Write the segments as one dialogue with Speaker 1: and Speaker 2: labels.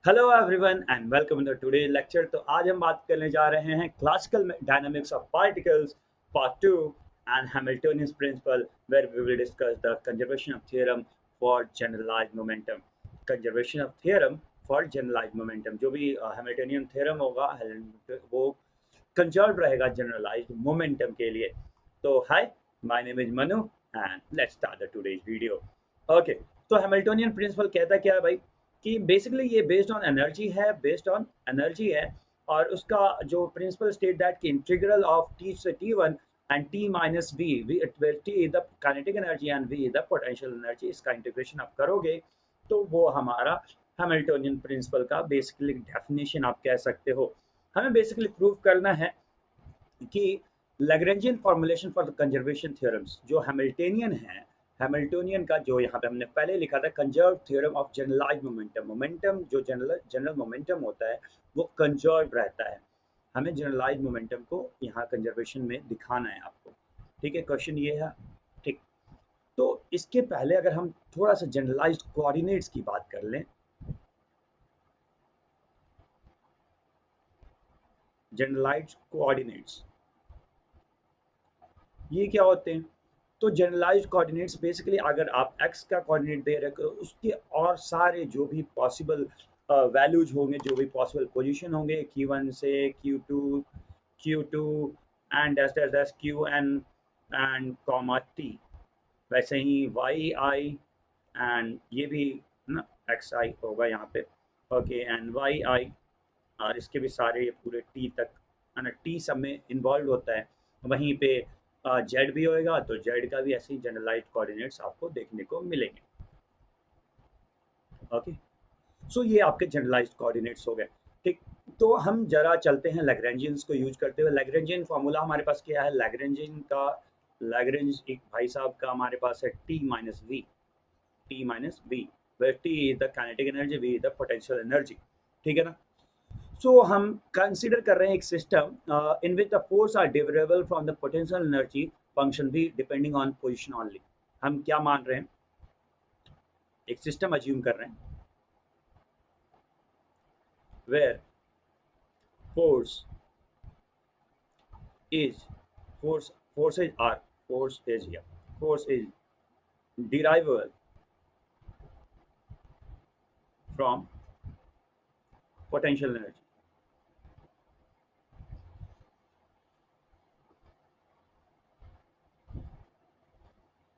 Speaker 1: Hello everyone and welcome to today lecture. तो आज हम बात करने जा रहे हैं classical dynamics of particles part 2 and Hamiltonian principle where we will discuss the conservation of theorem for generalised momentum. Conservation of theorem for generalised momentum, जो भी हैमिल्टनियन थ्योरम होगा वो कंजर्व रहेगा जनरलाइज्ड मोमेंटम के लिए। तो hi, my name is Manu and let's start the today's video. Okay, तो Hamiltonian principle कहता क्या है भाई कि बेसिकली ये बेस्ड ऑन एनर्जी है। और उसका जो प्रिंसिपल स्टेट दैट कि इंटीग्रल ऑफ टी से T one and T minus V where T is the kinetic energy and V is the potential energy, इसका इंटीग्रेशन आप करोगे तो वो हमारा हैमिल्टनियन प्रिंसिपल का बेसिकली डेफिनेशन आप कह सकते हो। हमें बेसिकली प्रूव करना है कि Lagrangian formulation for the conservation theorems जो हैमिल्टनियन है, हैमिल्टनियन का जो यहाँ पे हमने पहले लिखा था conserve theorem of generalised momentum. Momentum जो जनरल मोमेंटम होता है वो कंजर्व रहता है। हमें जनरलाइज्ड मोमेंटम को यहाँ कंजर्वेशन में दिखाना है आपको। ठीक है, क्वेश्चन ये है। ठीक, तो इसके पहले अगर हम थोड़ा सा जनरलाइज्ड कोऑर्डिनेट्स की बात कर लें। जनरलाइज्ड कोऑर्डिनेट्स ये क्या होते हैं? तो जनरलाइज्ड कोऑर्डिनेट्स बेसिकली अगर आप एक्स का कोऑर्डिनेट दे रहे हो उसके और सारे जो भी पॉसिबल वैल्यूज होंगे, जो भी पॉसिबल पोजीशन होंगे Q1 से Q2 and dash dash dash QN and comma T, वैसे ही YI एंड ये भी ना XI होगा यहाँ पे। ओके, एंड YI और इसके भी सारे पूरे टी तक है ना, टी सब में इन्वॉल्व होता है। वहीं पे जेड भी होएगा तो जेड का भी ऐसे ही जनरलाइज्ड कोऑर्डिनेट्स आपको देखने को मिलेंगे। ओके, सो ये आपके जनरलाइज्ड कोऑर्डिनेट्स हो गए। ठीक, तो हम जरा चलते हैं लैग्रेंजियंस को यूज करते हुए। लैग्रेंजियन फॉर्मूला हमारे पास क्या है? लैग्रेंजियन का लैग्रेंज एक भाई साहब का हमारे पास है T minus V, where T is the kinetic energy, V is the potential energy. ठीक है ना? सो हम कंसीडर कर रहे हैं एक system in which the force are derivable from the potential energy function भी डिपेंडिंग ऑन पोजिशन ऑनली। हम क्या मान रहे हैं? एक सिस्टम अज्यूम कर रहे हैं where force is forces are force is derivable from potential energy।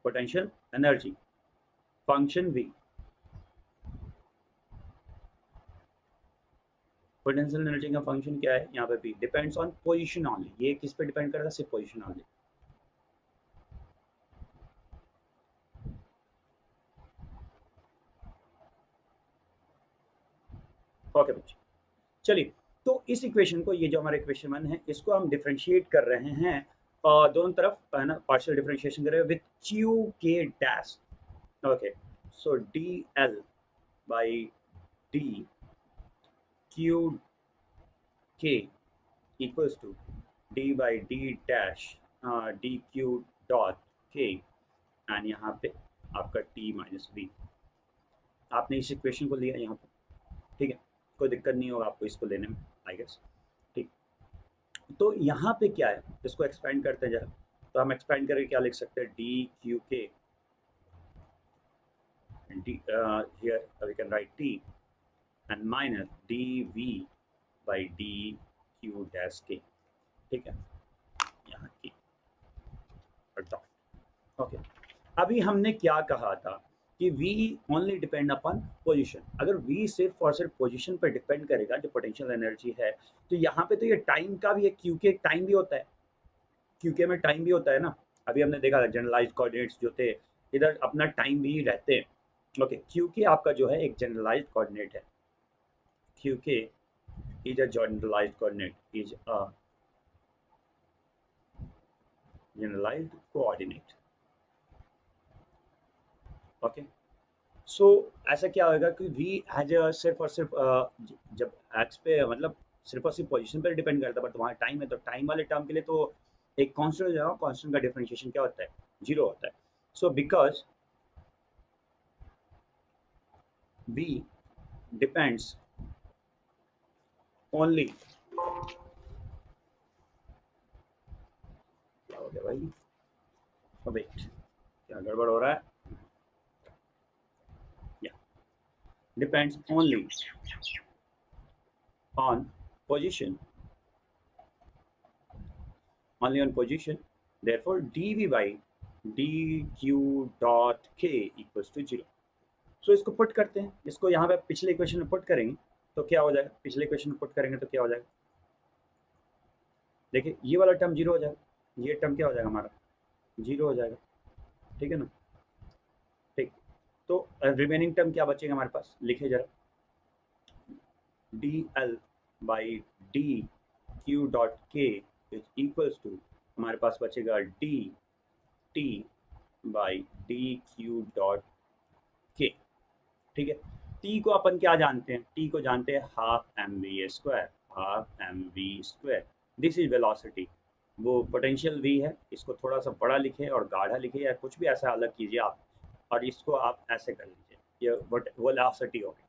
Speaker 1: Potential energy function v, potential energy का फंक्शन क्या है यहाँ पे? भी डिपेंड्स ऑन पोजीशन ऑनली। ये किस पे डिपेंड करेगा? सिर्फ पोजीशन ऑनली। ओके बच्चे, चलिए, तो इस इक्वेशन को, ये जो हमारा इक्वेशन वन है, इसको हम डिफरेंशिएट कर रहे हैं दोनों तरफ है ना, पार्शियल डिफरेंशिएशन कर रहे हैं with q k dash. Okay, so d l by D Q k equals to d by d dash d q dot के एंड यहाँ पे आपका टी माइनस वी। आपने इस इक्वेशन को लिया यहाँ पे, ठीक है, कोई दिक्कत नहीं होगा आपको इसको लेने में, आई गेस। ठीक, तो यहाँ पे क्या है, इसको एक्सपेंड करते हैं जरा। तो हम एक्सपेंड करके क्या लिख सकते हैं? D Q K D here we can write T and minus D V by D Q dash K. ठीक है, यहाँ की डॉट। ओके, अभी हमने क्या कहा था कि v only depend upon position. अगर v सिर्फ और सिर्फ पोजीशन पर डिपेंड करेगा, जो पोटेंशियल एनर्जी है, तो यहाँ पे तो ये टाइम का भी है, क्योंकि टाइम भी होता है, क्योंकि में टाइम भी होता है ना। अभी हमने देखा था जनरलाइज्ड कोऑर्डिनेट्स जो थे, इधर अपना टाइम भी रहते हैं। ओके, क्योंकि आपका जो है एक जनरलाइज्ड कोऑर्डिनेट है, क्योंकि is a generalised coordinate, is a generalised coordinate. Okay, so ऐसा क्या होगा कि v हैज सिर्फ और सिर्फ जब एक्स पे मतलब सिर्फ और सिर्फ पोजीशन पर डिपेंड करता है, बट वहाँ टाइम है, तो टाइम वाले टर्म के लिए तो एक कांस्टेंट हो जाएगा। कांस्टेंट का डिफरेंशिएशन क्या होता है? जीरो होता है। So because v depends only, क्या हो गया भाई, वेट, क्या गड़बड़ हो रहा है, या depends only on position, only on position, therefore dv by dq dot k equals to 0. सो इसको पुट करते हैं, इसको यहाँ पे पिछले इक्वेशन में पुट करेंगे तो क्या हो जाएगा, पिछले इक्वेशन में पुट करेंगे तो क्या हो जाएगा, देखिए ये वाला टर्म जीरो हो जाएगा, ये टर्म क्या हो जाएगा हमारा, जीरो हो जाएगा, ठीक है ना, ठीक। तो रिमेनिंग टर्म क्या बचेगा हमारे पास, लिखिए जरा, D l by D q dot के इज इक्वल्स टू, हमारे पास बचेगा D T by D q dot के, ठीक है। टी को अपन क्या जानते हैं, टी को जानते हैं half M V square, half M V square, this is velocity, वो पोटेंशियल वी है, इसको थोड़ा सा बड़ा लिखे और गाढ़ा लिखे या कुछ भी ऐसा अलग कीजिए आप, और इसको आप ऐसे कर लीजिए, ये वेलोसिटी हो गई,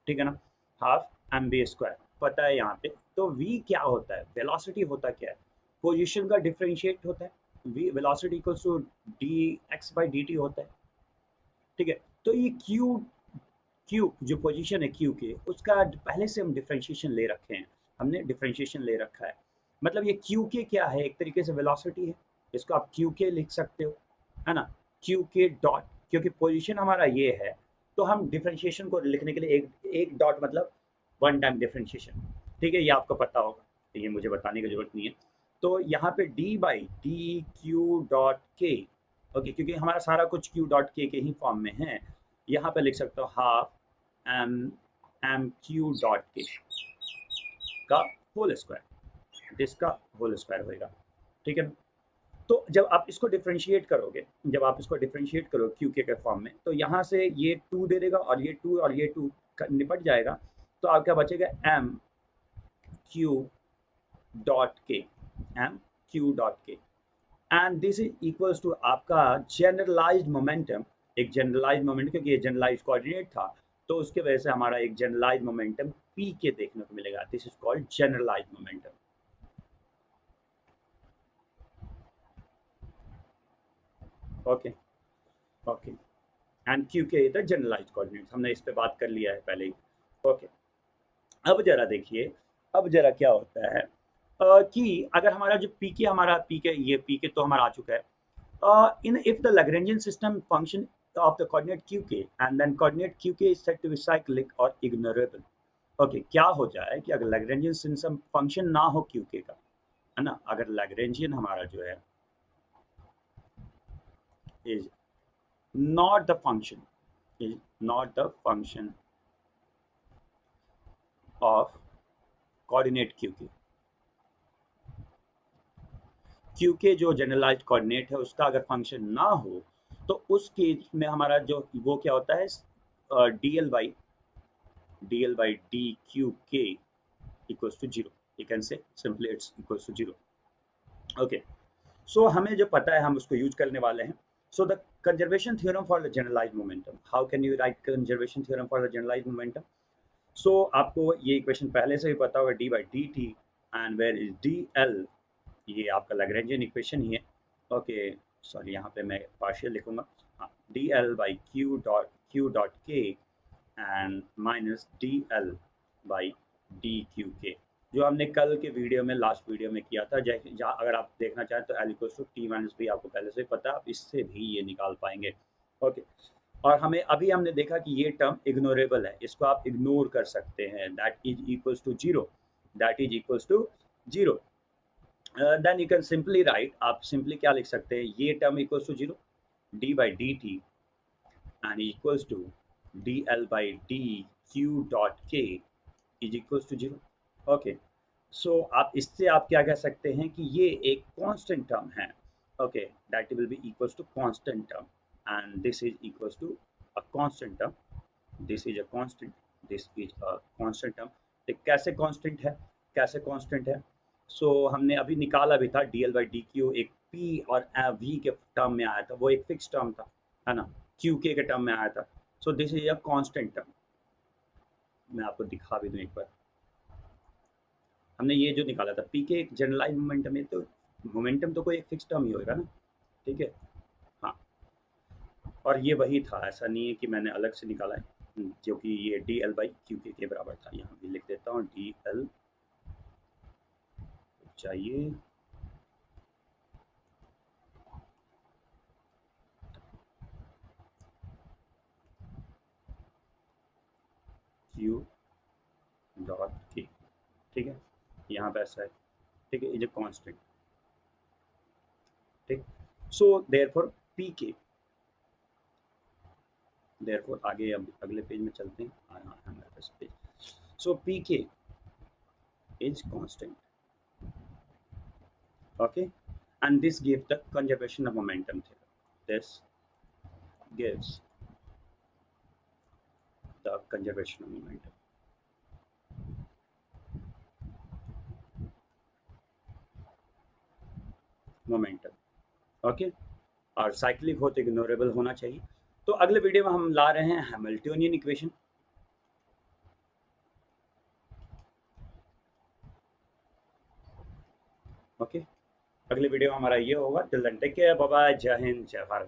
Speaker 1: ठीक है ना, हाफ एम वी स्क्वायर पता है यहाँ पे, तो वी क्या होता है, वेलोसिटी होता क्या है, पोजिशन का डिफ्रेंशिएट होता है, V velocity equals to D X by D T होता है, ठीक है। तो ये क्यू, क्यू जो पोजीशन है क्यू के, उसका पहले से हम डिफरेंशिएशन ले रखे हैं, हमने डिफरेंशिएशन ले रखा है, मतलब ये क्यू के क्या है, एक तरीके से वेलोसिटी है, इसको आप क्यू के लिख सकते हो, है ना, क्यू के डॉट, क्योंकि पोजीशन हमारा ये है, तो हम डिफरेंशिएशन को लिखने के लिए एक डॉट मतलब वन टाइम डिफरेंशिएशन, ठीक है, ये आपको पता होगा, तो ये मुझे बताने की जरूरत नहीं है। तो यहाँ पे D by D q dot के, ओके, क्योंकि हमारा सारा कुछ क्यू डॉट के ही फॉर्म में है, यहाँ पे लिख सकते हो half M M Q dot K का होल स्क्वायर, जिसका होल स्क्वायर होएगा, ठीक है। तो जब आप इसको डिफरेंशिएट करोगे, जब आप इसको डिफरेंशिएट करो क्यू के फॉर्म में, तो यहाँ से ये टू दे देगा और ये टू और ये टू निपट जाएगा, तो आपका बचेगा M Q dot K, M Q dot के, and this is equals to आपका जनरलाइज्ड मोमेंटम, एक जनरलाइज्ड मोमेंटम, क्योंकि ये जनरलाइज्ड कोऑर्डिनेट था, तो उसके वजह से हमारा एक जनरलाइज्ड मोमेंटम पी के देखने को मिलेगा, this is called generalised momentum, okay, okay, and Q K इधर जनरलाइज्ड कोऑर्डिनेट्स, हमने इस पे बात कर लिया है पहले ही, ओके। अब जरा देखिए, अब जरा क्या होता है कि अगर हमारा जो पीके, हमारा पीके, ये पीके तो हमारा आ चुका है, in if the Lagrangian system function of the coordinate qk and then coordinate qk is said to be cyclic or ignorable, okay, क्या हो जाए कि अगर Lagrangian system function ना हो qk का, है ना, अगर Lagrangian हमारा जो है is not the function, is not the function of coordinate qk, qk जो जनरलाइज्ड कोऑर्डिनेट है उसका अगर फंक्शन ना हो, तो उस केस में हमारा जो वो क्या होता है, dl by dqk equals to 0, you can say simply it's equals to 0, okay। So हमें जो पता है हम उसको यूज करने वाले हैं, so the conservation theorem for the generalized momentum, how can you write conservation theorem for the generalized momentum, so आपको ये इक्वेशन पहले से भी पता होगा, d by dt and where is dl, ये आपका लैग्रेंजियन इक्वेशन ही है, ओके, सॉरी यहाँ पे मैं पार्शियल लिखूंगा, हाँ, dl by q dot k and minus D l by D Q के, जो हमने कल के वीडियो में, लास्ट वीडियो में किया था, जहाँ अगर आप देखना चाहें तो L equals to T minus B आपको पहले से पता है, आप इससे भी ये निकाल पाएंगे, ओके। और हमें अभी हमने देखा कि ये टर्म इग्नोरेबल है, इसको आप इग्नोर कर सकते हैं, that is equals to zero, that is equals to zero, then you can simply write, आप सिंपली क्या लिख सकते हैं, ये term equals to zero, D by D T and equals to dl by dq dot k is equals to 0, okay। so आप इससे आप क्या कह सकते हैं कि ये एक कांस्टेंट टर्म है, okay, that will be equals to constant term and this is equals to a constant term, this is a constant, this is a constant term, तो कैसे कांस्टेंट है, कैसे कांस्टेंट है, so हमने अभी निकाला भी था, dl by dq एक p और v के टर्म में आया था, वो एक फिक्स टर्म था, है ना, क्यू के टर्म में आया था, so this is a constant term, मैं आपको दिखा भी दूं एक बार, हमने ये जो निकाला था पी के एक जनरलाइज मोमेंटम है, तो मोमेंटम तो कोई एक फिक्स टर्म ही होगा ना, ठीक है। हाँ, और ये वही था, ऐसा नहीं है कि मैंने अलग से निकाला है, जो कि ये डी एल बाई क्यू के बराबर था। यहाँ भी लिख देता हूँ डी एल चाहिए क्यू डॉट के, ठीक है। यहाँ पे ऐसा है, ठीक है, इज ए कांस्टेंट, ठीक। सो देयरफॉर पी के, देयरफॉर आगे अब अगले पेज में चलते हैं। हाँ हाँ, मेरे पास पेज। सो पी के is constant, okay, and this gives the conservation of momentum theorem. This gives the conservation of momentum, okay, और साइक्लिक होते इग्नोरेबल होना चाहिए। तो अगले वीडियो में हम ला रहे हैं हैमिल्टनियन इक्वेशन, ओके। अगले वीडियो में हमारा ये होगा। Till then take care, bye bye, जय हिंद, जय भारत।